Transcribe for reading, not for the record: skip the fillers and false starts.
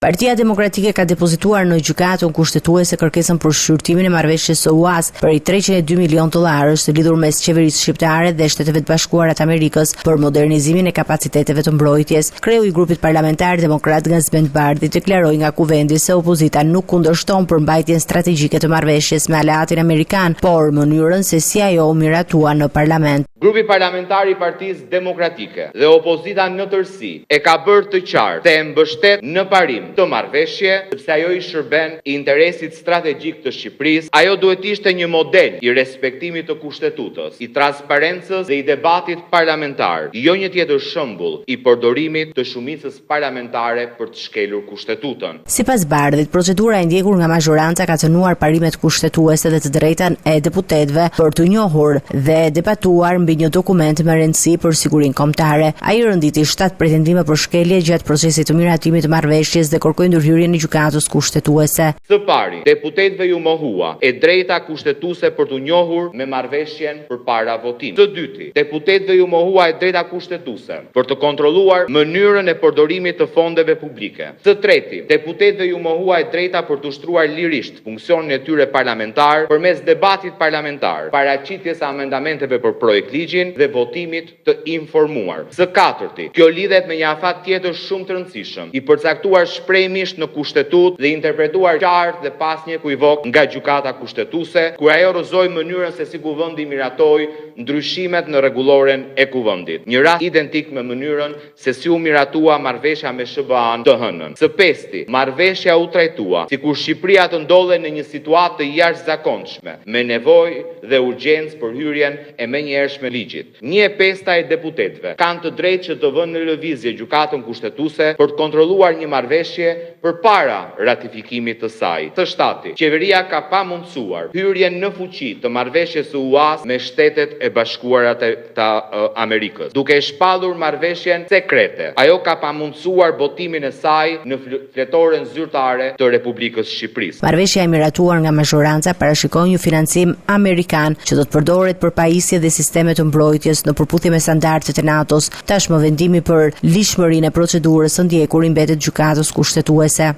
Partia Demokratike ka depozituar në gjykatën kushtetuese kërkesën për shqyrtimin e marrëveshjes së UAS për i $302 milion të lidhur mes qeverisë shqiptare dhe Shteteve të Bashkuara të Amerikës për modernizimin e kapaciteteve të mbrojtjes. Kreu i grupit parlamentar demokrat Gazmend Bardhi deklaroi nga kuvendi se opozita nuk kundërshton përmbajtjen strategjike të marrëveshjes me aleatin amerikan, por mënyrën se si ajo u miratua në parlament. Grupi parlamentar i Partisë Demokratike dhe opozita në tërësi e ka bërë të qartë se e mbështet në parim të marrëveshje, sepse ajo i shërben interesit strategjik të Shqipërisë. Ajo duhet të ishte një model i respektimit të kushtetutës, i transparencës dhe i debatit parlamentar, jo një tjetër shembull i përdorimit të shumicës parlamentare për të shkelur kushtetutën. Sipas Bardhit, procedura e ndjekur nga mazhoranca ka cënuar parimet kushtetuese dhe të drejtën e deputetëve për të njohur dhe debatuar mbi një dokument me rëndësi për sigurinë kombëtare. Ai rënditi 7 pretendime për shkelje gjatë procesit të miratimit të marrëveshjes dhe kërkoi ndërhyrjen e gjykatës kushtetuese. Së pari, deputetëve ju mohua e drejta kushtetuese për të njohur me marrëveshjen përpara votimit. Së dyti, deputetëve ju mohua e drejta kushtetuese për të kontrolluar mënyrën e përdorimit të fondeve publike. Së treti, deputetëve ju mohua e drejta për të ushtruar lirisht funksionin e tyre parlamentar përmes debatit parlamentar, paraqitjes së amendamenteve për projekt ligjin dhe votimit të informuar. Së katërti, kjo lidhet me një afat tjetër shumë të rëndësishëm, i përcaktuar shprehmisht në kushtetut dhe interpretuar qartë dhe pas një ekivok nga gjykata kushtetuese, kur ajo rozoi mënyrën se si kuvendi miratoi ndryshimet në rregulloren e kuvendit. Një rast identik me mënyrën se si u miratua marrëveshja me SBA-n të hënën. Së pesti, marrëveshja u trajtua sikur Shqipëria të ndodhej në një situatë të jashtëzakonshme, me nevojë dhe urgjencë për hyrjen e menjëhershme ligjit. 1/5 e deputetëve kanë të drejtë që të vënë në lëvizje gjykatën kushtetuese për të kontrolluar një marrëveshje përpara ratifikimit të saj. Së shtati, qeveria ka pamundsuar hyrjen në fuqi të marrëveshjes së UAS me Shtetet e Bashkuara të Amerikës, duke shpallur marrëveshjen sekrete. Ajo ka pamundsuar botimin e saj në fletoren zyrtare të Republikës Shqipërisë. Marrëveshja e miratuar nga mazhoranca parashikon një financim amerikan që do të përdoret për pajisje dhe sisteme të mbrojtjes në përputhje me standardet e NATO-s. Tashmë vendimi për lishmërinë e procedurës së ndjekur i mbetet gjykatës kushtetuese.